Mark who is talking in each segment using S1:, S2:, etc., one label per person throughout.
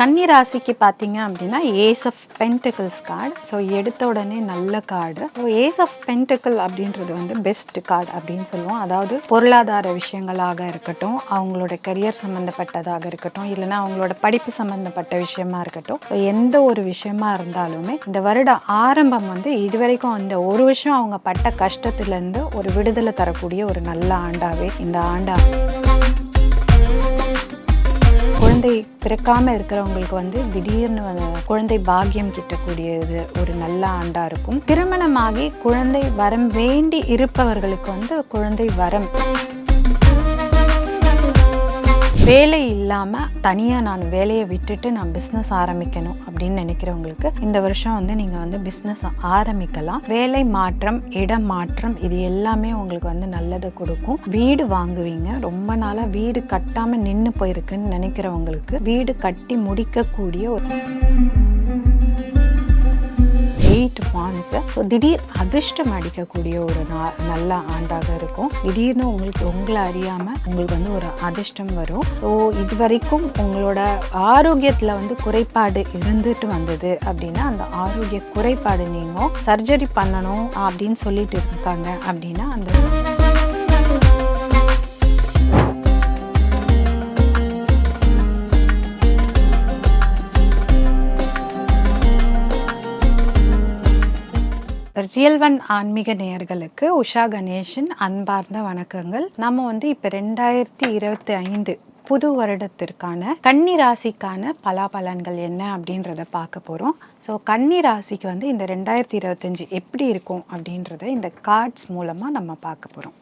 S1: கன்னி ராசிக்கு பார்த்தீங்க அப்படின்னா ace of pentacles card. So எடுத்த உடனே நல்ல card. So ace of pentacle அப்படின்றது வந்து பெஸ்ட் கார்டு அப்படின்னு சொல்லுவோம். அதாவது பொருளாதார விஷயங்களாக இருக்கட்டும், அவங்களோட கரியர் சம்மந்தப்பட்டதாக இருக்கட்டும், இல்லைன்னா அவங்களோட படிப்பு சம்மந்தப்பட்ட விஷயமா இருக்கட்டும், எந்த ஒரு விஷயமா இருந்தாலுமே இந்த வருட ஆரம்பம் வந்து இதுவரைக்கும் அந்த ஒரு வருஷம் அவங்க பட்ட கஷ்டத்துலேருந்து ஒரு விடுதலை தரக்கூடிய ஒரு நல்ல ஆண்டாவே இந்த ஆண்டா. குழந்தை பிறக்காமல் இருக்கிறவங்களுக்கு வந்து திடீர்னு குழந்தை பாக்கியம் கிட்டக்கூடியது ஒரு நல்ல ஆண்டாக இருக்கும். திருமணமாகி குழந்தை வரம் வேண்டி இருப்பவர்களுக்கு வந்து குழந்தை வரம். வேலை இல்லாமல் தனியாக நான் வேலையை விட்டுட்டு நான் பிஸ்னஸ் ஆரம்பிக்கணும் அப்படின்னு நினைக்கிறவங்களுக்கு இந்த வருஷம் வந்து நீங்கள் வந்து பிஸ்னஸ் ஆரம்பிக்கலாம். வேலை மாற்றம், இடம் மாற்றம், இது எல்லாமே உங்களுக்கு வந்து நல்லதை கொடுக்கும். வீடு வாங்குவீங்க. ரொம்ப நாளாக வீடு கட்டாமல் நின்று போயிருக்குன்னு நினைக்கிறவங்களுக்கு வீடு கட்டி முடிக்கக்கூடிய ஒரு 8 wands. ஸோ திடீர் அதிர்ஷ்டம் அடிக்கக்கூடிய ஒரு நல்ல ஆண்டாக இருக்கும். திடீர்னு உங்களை அறியாமல் உங்களுக்கு வந்து ஒரு அதிர்ஷ்டம் வரும். ஸோ இது வரைக்கும் உங்களோட ஆரோக்கியத்தில் வந்து குறைபாடு இருந்துட்டு வந்தது அப்படின்னா அந்த ஆரோக்கிய குறைபாடு நீங்கள் சர்ஜரி பண்ணணும் அப்படின்னு சொல்லிட்டு இருக்காங்க அப்படின்னா அந்த ரியல் ஒன் ஆன்மீக நேயர்களுக்கு உஷா கணேஷன் அன்பார்ந்த வணக்கங்கள். நம்ம வந்து இப்போ 2025 புது வருடத்திற்கான கன்னி ராசிக்கான பலாபலன்கள் என்ன அப்படின்றத பார்க்க போகிறோம். ஸோ கன்னி ராசிக்கு வந்து இந்த 2025 எப்படி இருக்கும் அப்படின்றத இந்த கார்ட்ஸ் மூலமாக நம்ம பார்க்க போகிறோம்.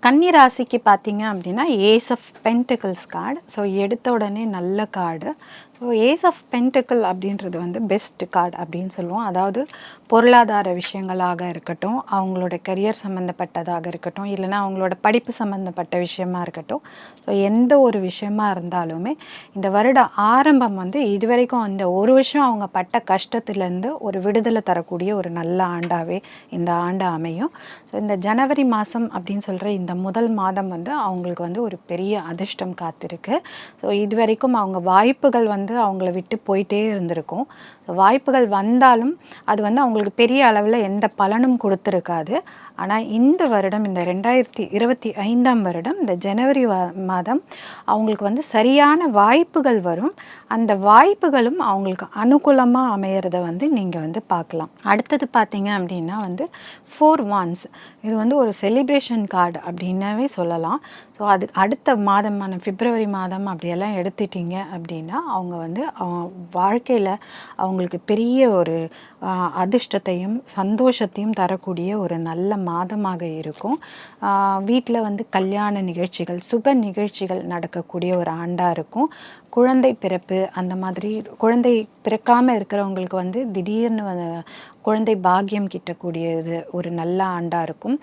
S1: கன்னி ராசிக்கு பார்த்தீங்க அப்படின்னா ace of pentacles card. So எடுத்த உடனே நல்ல card. So ace of pentacle அப்படின்றது வந்து பெஸ்ட் கார்டு அப்படின்னு சொல்லுவோம். அதாவது பொருளாதார விஷயங்களாக இருக்கட்டும், அவங்களோட கரியர் சம்மந்தப்பட்டதாக இருக்கட்டும், இல்லைன்னா அவங்களோட படிப்பு சம்மந்தப்பட்ட விஷயமா இருக்கட்டும், ஸோ எந்த ஒரு விஷயமா இருந்தாலுமே இந்த வருட ஆரம்பம் வந்து இதுவரைக்கும் அந்த ஒரு வருஷம் அவங்க பட்ட கஷ்டத்துலேருந்து ஒரு விடுதலை தரக்கூடிய ஒரு நல்ல ஆண்டாகவே இந்த ஆண்டு அமையும். ஸோ இந்த ஜனவரி மாதம் அப்படின்னு சொல்கிற இந்த முதல் மாதம் வந்து அவங்களுக்கு வந்து ஒரு பெரிய அதிர்ஷ்டம் காத்திருக்கு. ஸோ இது வரைக்கும் அவங்க வாய்ப்புகள் வந்து அவங்கள விட்டு போயிட்டே இருந்திருக்கும். வாய்ப்புகள் வந்தாலும் அது வந்து அவங்களுக்கு பெரிய அளவில் எந்த பலனும் கொடுத்துருக்காது. ஆனால் இந்த வருடம், இந்த 2025 வருடம், இந்த ஜனவரி மாதம் அவங்களுக்கு வந்து சரியான வாய்ப்புகள் வரும். அந்த வாய்ப்புகளும் அவங்களுக்கு அனுகூலமாக அமையிறத வந்து நீங்கள் வந்து பார்க்கலாம். அடுத்தது பார்த்தீங்க அப்படின்னா வந்து 4 wands. இது வந்து ஒரு செலிப்ரேஷன் கார்டு அப்படின்னாவே சொல்லலாம். ஸோ அது அடுத்த மாதமான பிப்ரவரி மாதம் அப்படியெல்லாம் எடுத்துட்டிங்க அப்படின்னா அவங்க வந்து வாழ்க்கையில் அவங்களுக்கு பெரிய ஒரு அதிர்ஷ்டத்தையும் சந்தோஷத்தையும் தரக்கூடிய ஒரு நல்ல மாதமாக இருக்கும். வீட்டில் வந்து கல்யாண நிகழ்ச்சிகள், சுப நிகழ்ச்சிகள் நடக்கக்கூடிய ஒரு ஆண்டாக இருக்கும். குழந்தை பிறப்பு, அந்த மாதிரி குழந்தை பிறக்காமல் இருக்கிறவங்களுக்கு வந்து திடீர்னு குழந்தை பாக்கியம் கிட்டக்கூடியது ஒரு நல்ல ஆண்டாக இருக்கும்.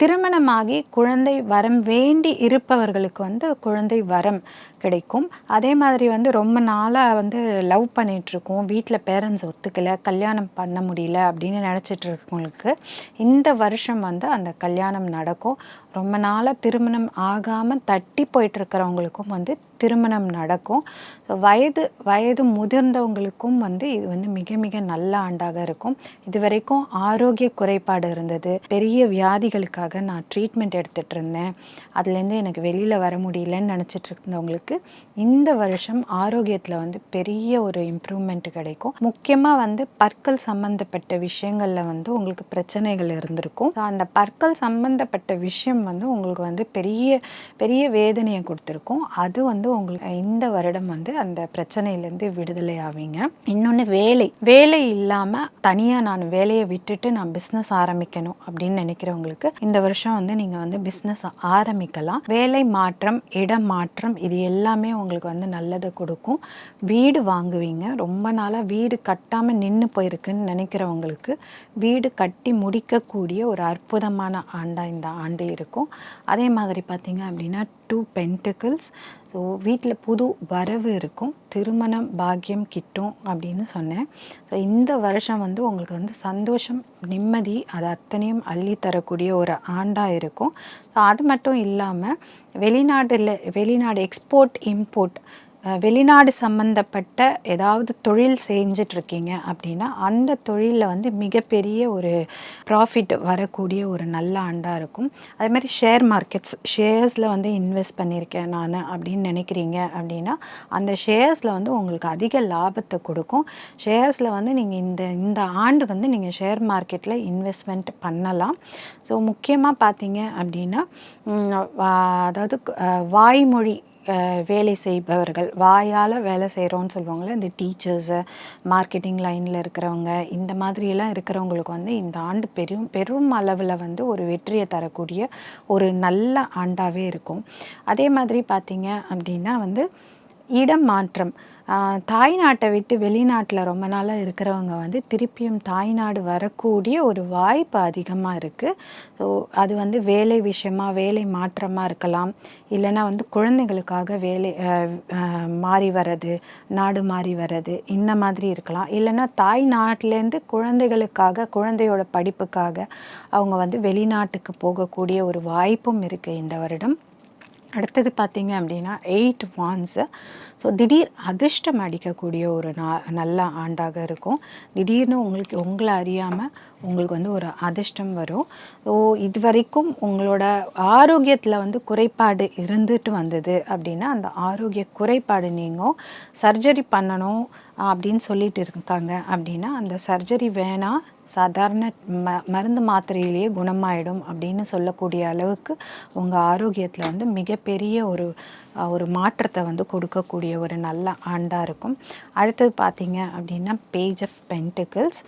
S1: திருமணமாகி குழந்தை வரம் வேண்டி இருப்பவர்களுக்கு வந்து குழந்தை வரம் கிடைக்கும். அதே மாதிரி வந்து ரொம்ப நாளாக வந்து லவ் பண்ணிகிட்ருக்கோம், வீட்டில் பேரண்ட்ஸ் ஒத்துக்கலை, கல்யாணம் பண்ண முடியல அப்படின்னு நினச்சிட்டு இருக்கவங்களுக்கு இந்த வருஷம் வந்து அந்த கல்யாணம் நடக்கும். ரொம்ப நாளாக திருமணம் ஆகாமல் தட்டி போயிட்டுருக்கிறவங்களுக்கும் வந்து திருமணம் நடக்கும். ஸோ வயது முதிர்ந்தவங்களுக்கும் வந்து இது வந்து மிக மிக நல்ல ஆண்டாக இருக்கும். இது வரைக்கும் ஆரோக்கிய குறைபாடு இருந்தது, பெரிய வியாதிகளுக்காக நான் ட்ரீட்மெண்ட் எடுத்துகிட்டு இருந்தேன், அதுலேருந்து எனக்கு வெளியில் வர முடியலன்னு நினச்சிட்டு இருந்தவங்களுக்கு இந்த வருஷம் ஆரோக்கியத்தில் வந்து பெரிய ஒரு இம்ப்ரூவ்மெண்ட் கிடைக்கும். முக்கியமாக வந்து பற்கள் சம்மந்தப்பட்ட விஷயங்களில் வந்து உங்களுக்கு பிரச்சனைகள் இருந்திருக்கும். ஸோ அந்த பற்கள் சம்மந்தப்பட்ட விஷயம் வந்து உங்களுக்கு வந்து பெரிய பெரிய வேதனையை கொடுத்துருக்கும். அது வந்து உங்களுக்கு இந்த வருடம் வந்து அந்த பிரச்சனையிலேருந்து விடுதலை ஆவீங்க. இன்னொன்று வேலை இல்லாமல் தனியாக நான் வேலையை விட்டுட்டு நான் பிஸ்னஸ் ஆரம்பிக்கணும் அப்படின்னு நினைக்கிறவங்களுக்கு இந்த வருஷம் வந்து நீங்கள் வந்து பிஸ்னஸ் ஆரம்பிக்கலாம். வேலை மாற்றம், இடம் மாற்றம், இது எல்லாமே உங்களுக்கு வந்து நல்லதை கொடுக்கும். வீடு வாங்குவீங்க. ரொம்ப நாளாக வீடு கட்டாமல் நின்று போயிருக்குன்னு நினைக்கிறவங்களுக்கு வீடு கட்டி முடிக்கக்கூடிய ஒரு அற்புதமான ஆண்டாக இந்த ஆண்டு இருக்கும். அதே மாதிரி பார்த்தீங்க அப்படின்னா 2 pentacles. ஸோ வீட்டில் புது வரவு இருக்கும், திருமணம் பாக்கியம் கிட்டும் அப்படின்னு சொன்னேன். ஸோ இந்த வருஷம் வந்து உங்களுக்கு வந்து சந்தோஷம், நிம்மதி அது அத்தனையும் அள்ளி தரக்கூடிய ஒரு ஆண்டாக இருக்கும். ஸோ அது மட்டும் இல்லாமல் வெளிநாடு எக்ஸ்போர்ட் இம்போர்ட் வெளிநாடு சம்மந்தப்பட்ட ஏதாவது தொழில் செஞ்சிட்ருக்கீங்க அப்படின்னா அந்த தொழிலில் வந்து மிகப்பெரிய ஒரு ப்ராஃபிட் வரக்கூடிய ஒரு நல்ல ஆண்டாக இருக்கும். அதே மாதிரி ஷேர்ஸில் வந்து இன்வெஸ்ட் பண்ணியிருக்கேன் நான் அப்படின்னு நினைக்கிறீங்க அப்படின்னா அந்த ஷேர்ஸில் வந்து உங்களுக்கு அதிக லாபத்தை கொடுக்கும். ஷேர்ஸில் வந்து நீங்கள் இந்த ஆண்டு வந்து நீங்கள் ஷேர் மார்க்கெட்டில் இன்வெஸ்ட்மெண்ட் பண்ணலாம். ஸோ முக்கியமாக பார்த்தீங்க அப்படின்னா அதாவது வாய்மொழி வேலை செய்பவர்கள், வாயால் வேலை செய்கிறோன்னு சொல்லுவாங்களே, இந்த டீச்சர்ஸு, மார்க்கெட்டிங் லைனில் இருக்கிறவங்க, இந்த மாதிரியெல்லாம் இருக்கிறவங்களுக்கு வந்து இந்த ஆண்டு பெரும் அளவில் வந்து ஒரு வெற்றியை தரக்கூடிய ஒரு நல்ல ஆண்டாகவே இருக்கும். அதே மாதிரி பார்த்திங்க அப்படின்னா வந்து இடம் மாற்றம், தாய்நாட்டை விட்டு வெளிநாட்டில் ரொம்ப நாளாக இருக்கிறவங்க வந்து திருப்பியும் தாய்நாடு வரக்கூடிய ஒரு வாய்ப்பு அதிகமாக இருக்குது. ஸோ அது வந்து வேலை விஷயமாக, வேலை மாற்றமாக இருக்கலாம், இல்லைனா வந்து குழந்தைகளுக்காக மாறி வர்றது, நாடு மாறி வர்றது, இந்த மாதிரி இருக்கலாம். இல்லைனா தாய்நாட்டிலேருந்து குழந்தைகளுக்காக, குழந்தையோட படிப்புக்காக அவங்க வந்து வெளிநாட்டுக்கு போகக்கூடிய ஒரு வாய்ப்பும் இருக்குது இந்த வருடம். அடுத்தது பார்த்திங்க அப்படின்னா 8 வான்ஸு. ஸோ திடீர் அதிர்ஷ்டம் அடிக்கக்கூடிய ஒரு நல்ல ஆண்டாக இருக்கும். திடீர்னு உங்களை அறியாமல் உங்களுக்கு வந்து ஒரு அதிர்ஷ்டம் வரும். ஸோ இது வரைக்கும் உங்களோட ஆரோக்கியத்தில் வந்து குறைபாடு இருந்துட்டு வந்தது அப்படின்னா அந்த ஆரோக்கிய குறைபாடு நீங்கும். சர்ஜரி பண்ணணும் அப்படின்னு சொல்லிட்டு இருக்காங்க அப்படின்னா அந்த சர்ஜரி வேணாம், சாதாரண மருந்து மாத்திரையிலேயே குணமாயிடும் அப்படின்னு சொல்லக்கூடிய அளவுக்கு உங்கள் ஆரோக்கியத்தில் வந்து மிகப்பெரிய ஒரு மாற்றத்தை வந்து கொடுக்கக்கூடிய ஒரு நல்ல ஆண்டாக இருக்கும். அடுத்தது பார்த்தீங்க அப்படின்னா பேஜ் ஆஃப் பென்டிகிள்ஸ்.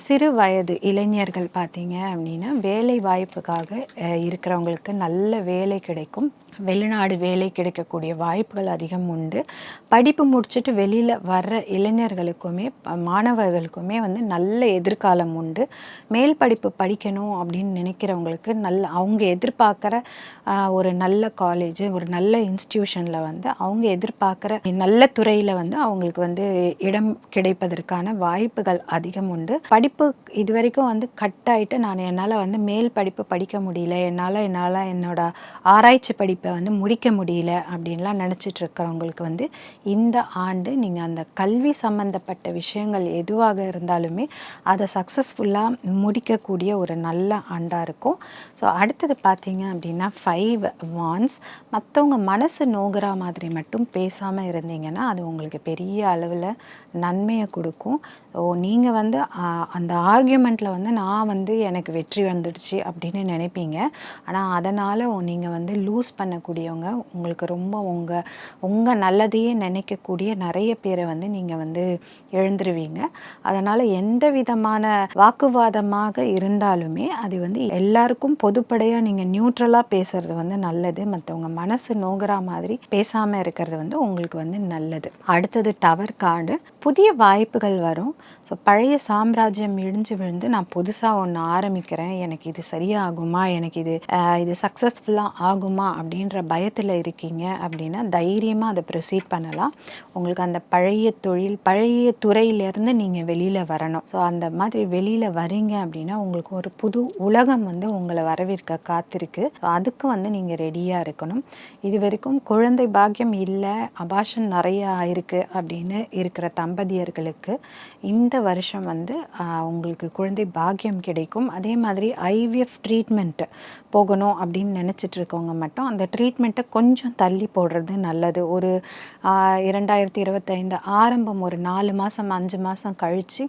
S1: சிறு வயது இளைஞர்கள் பார்த்தீங்க அப்படின்னா வேலை வாய்ப்புக்காக இருக்கிறவங்களுக்கு நல்ல வேலை கிடைக்கும். வெளிநாடு வேலை கிடைக்கக்கூடிய வாய்ப்புகள் அதிகம் உண்டு. படிப்பு முடிச்சுட்டு வெளியில் வர்ற இளைஞர்களுக்குமே மாணவர்களுக்குமே வந்து நல்ல எதிர்காலம் உண்டு. மேல் படிப்பு படிக்கணும் அப்படின்னு நினைக்கிறவங்களுக்கு அவங்க எதிர்பார்க்குற ஒரு நல்ல காலேஜ், ஒரு நல்ல இன்ஸ்டிடியூஷனில் வந்து அவங்க எதிர்பார்க்குற நல்ல துறையில் வந்து அவங்களுக்கு வந்து இடம் கிடைப்பதற்கான வாய்ப்புகள் அதிகம் உண்டு. படிப்பு இது வரைக்கும் வந்து கட் ஆகிட்டு என்னால் வந்து மேல் படிப்பு படிக்க முடியல, என்னால் என்னோட ஆராய்ச்சி படிப்பை வந்து முடிக்க முடியல அப்படின்லாம் நினச்சிட்டு இருக்கிறவங்களுக்கு வந்து இந்த ஆண்டு நீங்கள் அந்த கல்வி சம்மந்தப்பட்ட விஷயங்கள் எதுவாக இருந்தாலுமே அதை சக்ஸஸ்ஃபுல்லாக முடிக்கக்கூடிய ஒரு நல்ல ஆண்டாக இருக்கும். ஸோ அடுத்தது பார்த்தீங்க அப்படின்னா 5 வான்ஸ். மற்றவங்க மனசு நோகிற மாதிரி மட்டும் பேசாமல் இருந்தீங்கன்னா அது உங்களுக்கு பெரிய அளவில் நன்மையை கொடுக்கும். ஸோ நீங்கள் வந்து அந்த ஆர்கியூமெண்ட்டில் வந்து நான் வந்து எனக்கு வெற்றி வந்துடுச்சு அப்படின்னு நினைப்பீங்க. ஆனால் அதனால் நீங்கள் வந்து லூஸ் பண்ணக்கூடியவங்க, உங்களுக்கு ரொம்ப உங்கள் நல்லதையே நினைக்கக்கூடிய நிறைய பேரை வந்து நீங்கள் வந்து இழந்துருவீங்க. அதனால் எந்த விதமான வாக்குவாதமாக இருந்தாலுமே அது வந்து எல்லாருக்கும் பொதுப்படையாக நீங்கள் நியூட்ரலாக பேசுகிறது வந்து நல்லது. மற்றவங்க மனசு நோகிற மாதிரி பேசாமல் இருக்கிறது வந்து உங்களுக்கு வந்து நல்லது. அடுத்தது டவர் கார்டு. புதிய வாய்ப்புகள் வரும். ஸோ பழைய சாம்ராஜ்யம் இடிஞ்சு விழுந்து நான் புதுசாக ஒன்று ஆரம்பிக்கிறேன், எனக்கு இது சரியாகுமா, எனக்கு இது சக்ஸஸ்ஃபுல்லாக ஆகுமா அப்படின்ற பயத்தில் இருக்கீங்க அப்படின்னா தைரியமாக அதை ப்ரொசீட் பண்ணலாம். உங்களுக்கு அந்த பழைய துறையிலேருந்து நீங்கள் வெளியில் வரணும். ஸோ அந்த மாதிரி வெளியில் வரீங்க அப்படின்னா உங்களுக்கு ஒரு புது உலகம் வந்து உங்களை வரவேற்க காத்திருக்கு. அதுக்கு வந்து நீங்கள் ரெடியாக இருக்கணும். இது வரைக்கும் குழந்தை பாக்கியம் இல்லை, அபாஷன் நிறைய ஆயிருக்கு அப்படின்னு இருக்கிற தம்பதியர்களுக்கு இந்த வருஷம் வந்து உங்களுக்கு குழந்தை பாக்கியம் கிடைக்கும். அதே மாதிரி IVF ட்ரீட்மெண்ட் போகணும் அப்படின்னு நினச்சிட்டு இருக்கவங்க மட்டும் அந்த ட்ரீட்மெண்ட்டை கொஞ்சம் தள்ளி போடுறது நல்லது. ஒரு 2025 ஆரம்பம் ஒரு 4 மாதம் 5 மாதம் கழித்து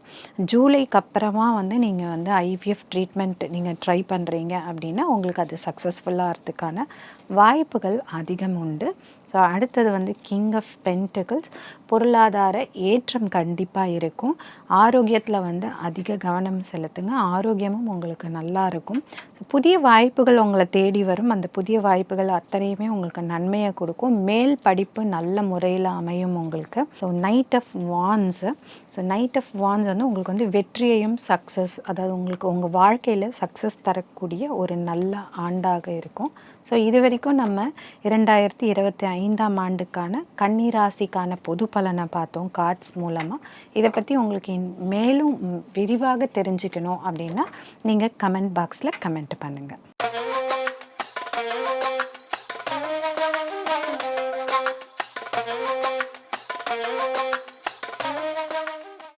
S1: ஜூலைக்கு அப்புறமா வந்து நீங்கள் வந்து IVF ட்ரீட்மெண்ட் நீங்கள் ட்ரை பண்ணுறீங்க அப்படின்னா உங்களுக்கு அது சக்ஸஸ்ஃபுல்லாக ஆகிறதுக்கான வாய்ப்புகள் அதிகம் உண்டு. ஸோ அடுத்தது வந்து கிங் ஆஃப் பென்டிகிள்ஸ். பொருளாதார ஏற்றம் கண்டிப்பாக இருக்கும். ஆரோக்கியத்தில் வந்து அதிக கவனம் செலுத்துங்க, ஆரோக்கியமும் உங்களுக்கு நல்லா இருக்கும். ஸோ புதிய வாய்ப்புகள் உங்களை தேடி வரும். அந்த புதிய வாய்ப்புகள் அத்தனையுமே உங்களுக்கு நன்மையை கொடுக்கும். மேல் படிப்பு நல்ல முறையில் அமையும் உங்களுக்கு. ஸோ நைட் ஆஃப் வான்ஸ் வந்து உங்களுக்கு வந்து வெற்றியையும் சக்ஸஸ், அதாவது உங்களுக்கு உங்கள் வாழ்க்கையில் சக்ஸஸ் தரக்கூடிய ஒரு நல்ல ஆண்டாக இருக்கும். ஸோ இது வரைக்கும் நம்ம 2025 2025ஆம் ஆண்டுக்கான கன்னி ராசிக்கான பொது பலனை பார்த்தோம் கார்ட்ஸ் மூலமாக. இதை பற்றி உங்களுக்கு மேலும் விரிவாக தெரிஞ்சுக்கணும் அப்படின்னா நீங்கள் கமெண்ட் பாக்ஸில் கமெண்ட் பண்ணுங்கள்.